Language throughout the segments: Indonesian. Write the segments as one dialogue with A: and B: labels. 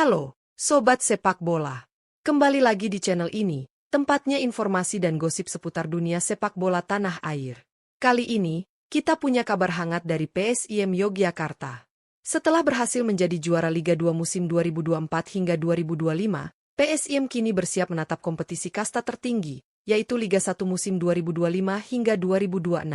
A: Halo, Sobat Sepak Bola. Kembali lagi di channel ini, tempatnya informasi dan gosip seputar dunia sepak bola tanah air. Kali ini, kita punya kabar hangat dari PSIM Yogyakarta. Setelah berhasil menjadi juara Liga 2 musim 2024 hingga 2025, PSIM kini bersiap menatap kompetisi kasta tertinggi, yaitu Liga 1 musim 2025 hingga 2026.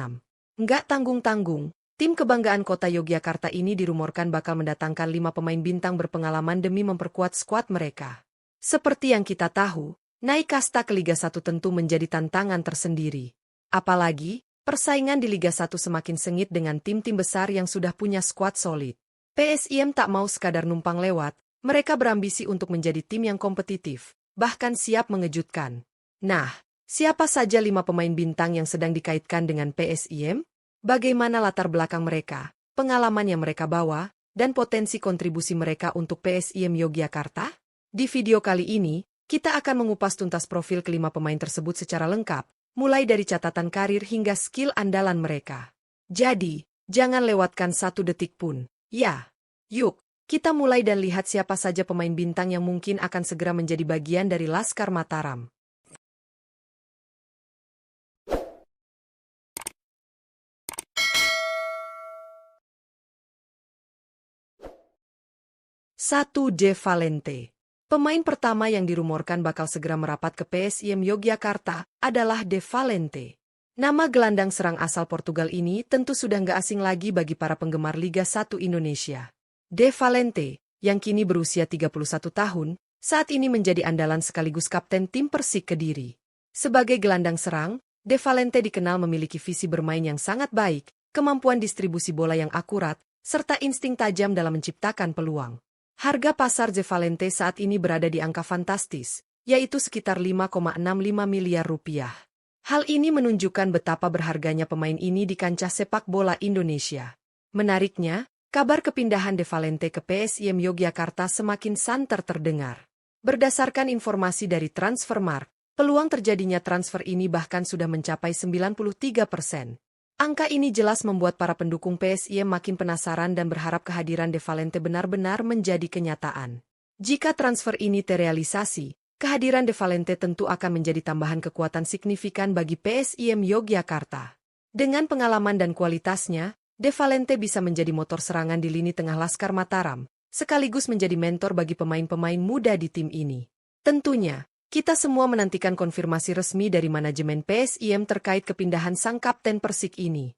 A: Nggak tanggung-tanggung. Tim kebanggaan kota Yogyakarta ini dirumorkan bakal mendatangkan 5 pemain bintang berpengalaman demi memperkuat skuad mereka. Seperti yang kita tahu, naik kasta ke Liga 1 tentu menjadi tantangan tersendiri. Apalagi, persaingan di Liga 1 semakin sengit dengan tim-tim besar yang sudah punya skuad solid. PSIM tak mau sekadar numpang lewat, mereka berambisi untuk menjadi tim yang kompetitif, bahkan siap mengejutkan. Nah, siapa saja 5 pemain bintang yang sedang dikaitkan dengan PSIM? Bagaimana latar belakang mereka, pengalaman yang mereka bawa, dan potensi kontribusi mereka untuk PSIM Yogyakarta? Di video kali ini, kita akan mengupas tuntas profil kelima pemain tersebut secara lengkap, mulai dari catatan karir hingga skill andalan mereka. Jadi, jangan lewatkan satu detik pun. Ya, yuk, kita mulai dan lihat siapa saja pemain bintang yang mungkin akan segera menjadi bagian dari Laskar Mataram. Satu De Valente. Pemain pertama yang dirumorkan bakal segera merapat ke PSIM Yogyakarta adalah De Valente. Nama gelandang serang asal Portugal ini tentu sudah nggak asing lagi bagi para penggemar Liga 1 Indonesia. De Valente, yang kini berusia 31 tahun, saat ini menjadi andalan sekaligus kapten tim Persik Kediri. Sebagai gelandang serang, De Valente dikenal memiliki visi bermain yang sangat baik, kemampuan distribusi bola yang akurat, serta insting tajam dalam menciptakan peluang. Harga pasar De Valente saat ini berada di angka fantastis, yaitu sekitar 5,65 miliar rupiah. Hal ini menunjukkan betapa berharganya pemain ini di kancah sepak bola Indonesia. Menariknya, kabar kepindahan De Valente ke PSIM Yogyakarta semakin santer terdengar. Berdasarkan informasi dari Transfermarkt, peluang terjadinya transfer ini bahkan sudah mencapai 93%. Angka ini jelas membuat para pendukung PSIM makin penasaran dan berharap kehadiran De Valente benar-benar menjadi kenyataan. Jika transfer ini terrealisasi, kehadiran De Valente tentu akan menjadi tambahan kekuatan signifikan bagi PSIM Yogyakarta. Dengan pengalaman dan kualitasnya, De Valente bisa menjadi motor serangan di lini tengah Laskar Mataram, sekaligus menjadi mentor bagi pemain-pemain muda di tim ini. Tentunya, kita semua menantikan konfirmasi resmi dari manajemen PSIM terkait kepindahan sang kapten Persik ini.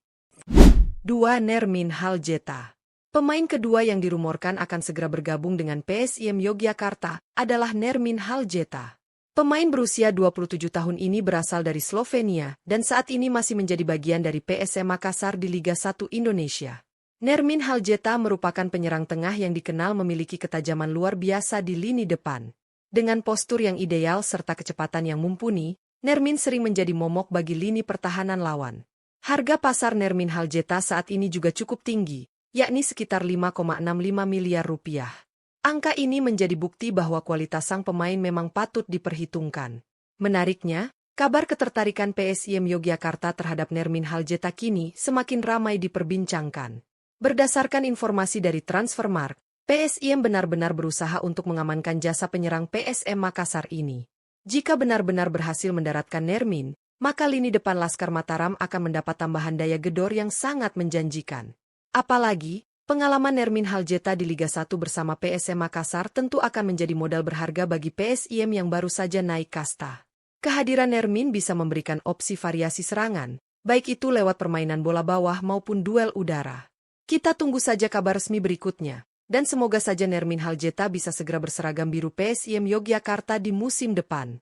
A: 2. Nermin Haljeta. Pemain kedua yang dirumorkan akan segera bergabung dengan PSIM Yogyakarta adalah Nermin Haljeta. Pemain berusia 27 tahun ini berasal dari Slovenia dan saat ini masih menjadi bagian dari PSM Makassar di Liga 1 Indonesia. Nermin Haljeta merupakan penyerang tengah yang dikenal memiliki ketajaman luar biasa di lini depan. Dengan postur yang ideal serta kecepatan yang mumpuni, Nermin sering menjadi momok bagi lini pertahanan lawan. Harga pasar Nermin Haljeta saat ini juga cukup tinggi, yakni sekitar 5,65 miliar rupiah. Angka ini menjadi bukti bahwa kualitas sang pemain memang patut diperhitungkan. Menariknya, kabar ketertarikan PSIM Yogyakarta terhadap Nermin Haljeta kini semakin ramai diperbincangkan. Berdasarkan informasi dari Transfermarkt, PSIM benar-benar berusaha untuk mengamankan jasa penyerang PSM Makassar ini. Jika benar-benar berhasil mendaratkan Nermin, maka lini depan Laskar Mataram akan mendapat tambahan daya gedor yang sangat menjanjikan. Apalagi, pengalaman Nermin Haljeta di Liga 1 bersama PSM Makassar tentu akan menjadi modal berharga bagi PSIM yang baru saja naik kasta. Kehadiran Nermin bisa memberikan opsi variasi serangan, baik itu lewat permainan bola bawah maupun duel udara. Kita tunggu saja kabar resmi berikutnya. Dan semoga saja Nermin Haljeta bisa segera berseragam biru PSIM Yogyakarta di musim depan.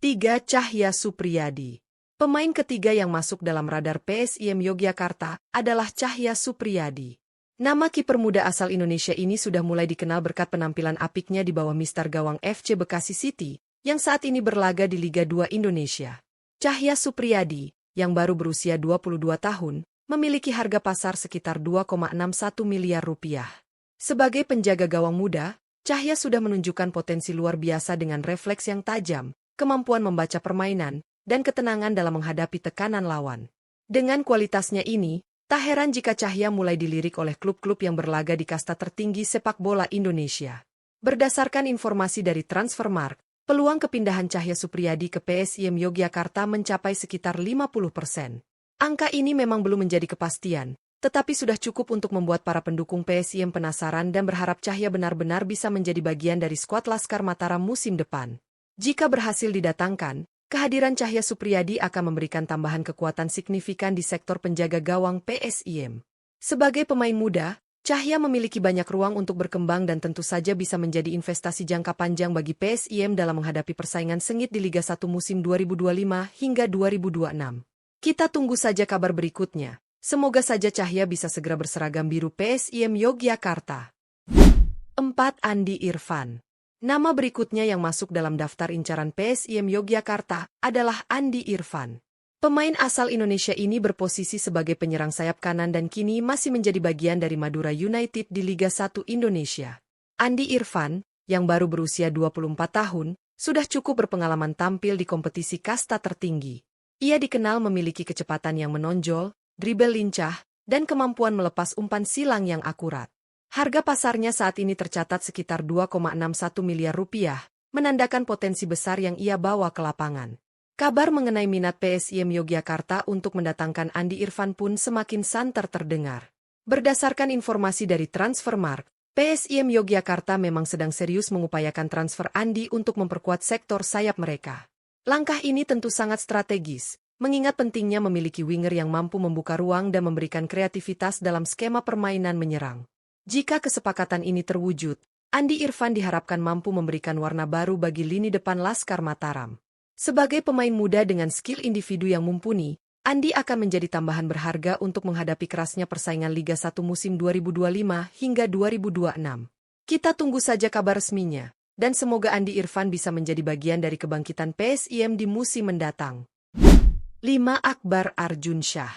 A: 3. Cahya Supriyadi. Pemain ketiga yang masuk dalam radar PSIM Yogyakarta adalah Cahya Supriyadi. Nama kiper muda asal Indonesia ini sudah mulai dikenal berkat penampilan apiknya di bawah mister gawang FC Bekasi City, yang saat ini berlaga di Liga 2 Indonesia. Cahya Supriyadi, yang baru berusia 22 tahun, memiliki harga pasar sekitar 2,61 miliar rupiah. Sebagai penjaga gawang muda, Cahya sudah menunjukkan potensi luar biasa dengan refleks yang tajam, kemampuan membaca permainan, dan ketenangan dalam menghadapi tekanan lawan. Dengan kualitasnya ini, tak heran jika Cahya mulai dilirik oleh klub-klub yang berlaga di kasta tertinggi sepak bola Indonesia. Berdasarkan informasi dari Transfermarkt, peluang kepindahan Cahya Supriyadi ke PSIM Yogyakarta mencapai sekitar 50%. Angka ini memang belum menjadi kepastian, tetapi sudah cukup untuk membuat para pendukung PSIM penasaran dan berharap Cahya benar-benar bisa menjadi bagian dari skuad Laskar Mataram musim depan. Jika berhasil didatangkan, kehadiran Cahya Supriyadi akan memberikan tambahan kekuatan signifikan di sektor penjaga gawang PSIM. Sebagai pemain muda, Cahya memiliki banyak ruang untuk berkembang dan tentu saja bisa menjadi investasi jangka panjang bagi PSIM dalam menghadapi persaingan sengit di Liga 1 musim 2025 hingga 2026. Kita tunggu saja kabar berikutnya. Semoga saja Cahya bisa segera berseragam biru PSIM Yogyakarta. 4. Andi Irfan. Nama berikutnya yang masuk dalam daftar incaran PSIM Yogyakarta adalah Andi Irfan. Pemain asal Indonesia ini berposisi sebagai penyerang sayap kanan dan kini masih menjadi bagian dari Madura United di Liga 1 Indonesia. Andi Irfan, yang baru berusia 24 tahun, sudah cukup berpengalaman tampil di kompetisi kasta tertinggi. Ia dikenal memiliki kecepatan yang menonjol, dribble lincah, dan kemampuan melepas umpan silang yang akurat. Harga pasarnya saat ini tercatat sekitar 2,61 miliar rupiah, menandakan potensi besar yang ia bawa ke lapangan. Kabar mengenai minat PSIM Yogyakarta untuk mendatangkan Andi Irfan pun semakin santer terdengar. Berdasarkan informasi dari Transfermarkt, PSIM Yogyakarta memang sedang serius mengupayakan transfer Andi untuk memperkuat sektor sayap mereka. Langkah ini tentu sangat strategis, mengingat pentingnya memiliki winger yang mampu membuka ruang dan memberikan kreativitas dalam skema permainan menyerang. Jika kesepakatan ini terwujud, Andi Irfan diharapkan mampu memberikan warna baru bagi lini depan Laskar Mataram. Sebagai pemain muda dengan skill individu yang mumpuni, Andi akan menjadi tambahan berharga untuk menghadapi kerasnya persaingan Liga 1 musim 2025 hingga 2026. Kita tunggu saja kabar resminya, dan semoga Andi Irfan bisa menjadi bagian dari kebangkitan PSIM di musim mendatang. 5. Akbar Arjunsyah.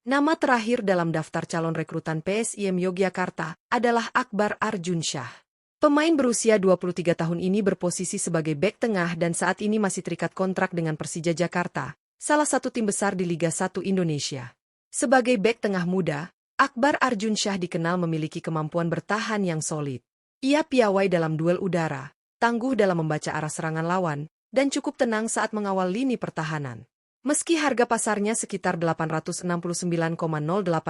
A: Nama terakhir dalam daftar calon rekrutan PSIM Yogyakarta adalah Akbar Arjunsyah. Pemain berusia 23 tahun ini berposisi sebagai bek tengah dan saat ini masih terikat kontrak dengan Persija Jakarta, salah satu tim besar di Liga 1 Indonesia. Sebagai bek tengah muda, Akbar Arjunsyah dikenal memiliki kemampuan bertahan yang solid. Ia piawai dalam duel udara, tangguh dalam membaca arah serangan lawan, dan cukup tenang saat mengawal lini pertahanan. Meski harga pasarnya sekitar 869,08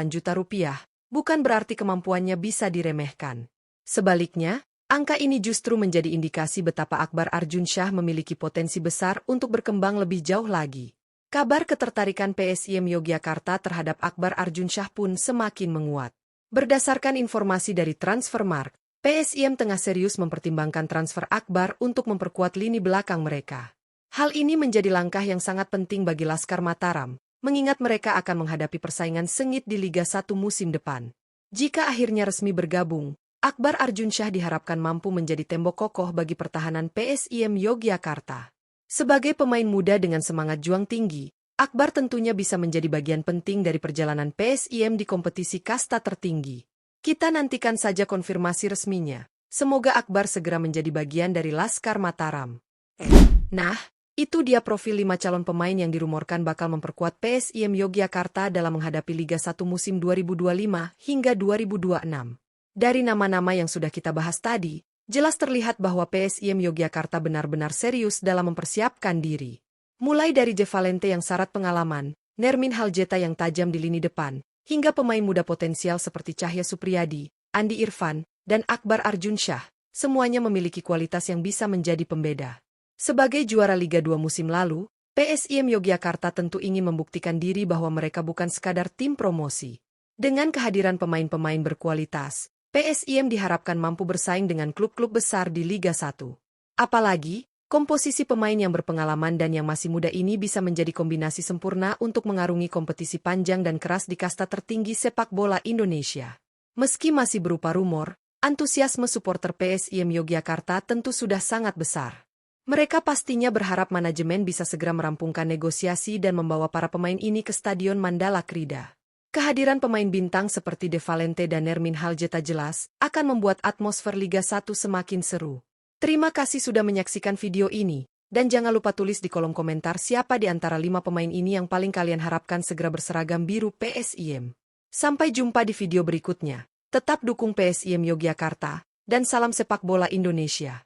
A: juta rupiah, bukan berarti kemampuannya bisa diremehkan. Sebaliknya, angka ini justru menjadi indikasi betapa Akbar Arjunsyah memiliki potensi besar untuk berkembang lebih jauh lagi. Kabar ketertarikan PSIM Yogyakarta terhadap Akbar Arjunsyah pun semakin menguat. Berdasarkan informasi dari Transfermarkt, PSIM tengah serius mempertimbangkan transfer Akbar untuk memperkuat lini belakang mereka. Hal ini menjadi langkah yang sangat penting bagi Laskar Mataram, mengingat mereka akan menghadapi persaingan sengit di Liga 1 musim depan. Jika akhirnya resmi bergabung, Akbar Arjunsyah diharapkan mampu menjadi tembok kokoh bagi pertahanan PSIM Yogyakarta. Sebagai pemain muda dengan semangat juang tinggi, Akbar tentunya bisa menjadi bagian penting dari perjalanan PSIM di kompetisi kasta tertinggi. Kita nantikan saja konfirmasi resminya. Semoga Akbar segera menjadi bagian dari Laskar Mataram. Nah, itu dia profil 5 calon pemain yang dirumorkan bakal memperkuat PSIM Yogyakarta dalam menghadapi Liga 1 musim 2025 hingga 2026. Dari nama-nama yang sudah kita bahas tadi, jelas terlihat bahwa PSIM Yogyakarta benar-benar serius dalam mempersiapkan diri. Mulai dari De Valente yang syarat pengalaman, Nermin Haljeta yang tajam di lini depan, hingga pemain muda potensial seperti Cahya Supriyadi, Andi Irfan, dan Akbar Arjunsyah, semuanya memiliki kualitas yang bisa menjadi pembeda. Sebagai juara Liga 2 musim lalu, PSIM Yogyakarta tentu ingin membuktikan diri bahwa mereka bukan sekadar tim promosi. Dengan kehadiran pemain-pemain berkualitas, PSIM diharapkan mampu bersaing dengan klub-klub besar di Liga 1. Apalagi, komposisi pemain yang berpengalaman dan yang masih muda ini bisa menjadi kombinasi sempurna untuk mengarungi kompetisi panjang dan keras di kasta tertinggi sepak bola Indonesia. Meski masih berupa rumor, antusiasme supporter PSIM Yogyakarta tentu sudah sangat besar. Mereka pastinya berharap manajemen bisa segera merampungkan negosiasi dan membawa para pemain ini ke Stadion Mandala Krida. Kehadiran pemain bintang seperti De Valente dan Nermin Haljeta jelas akan membuat atmosfer Liga 1 semakin seru. Terima kasih sudah menyaksikan video ini, dan jangan lupa tulis di kolom komentar siapa di antara 5 pemain ini yang paling kalian harapkan segera berseragam biru PSIM. Sampai jumpa di video berikutnya. Tetap dukung PSIM Yogyakarta, dan salam sepak bola Indonesia.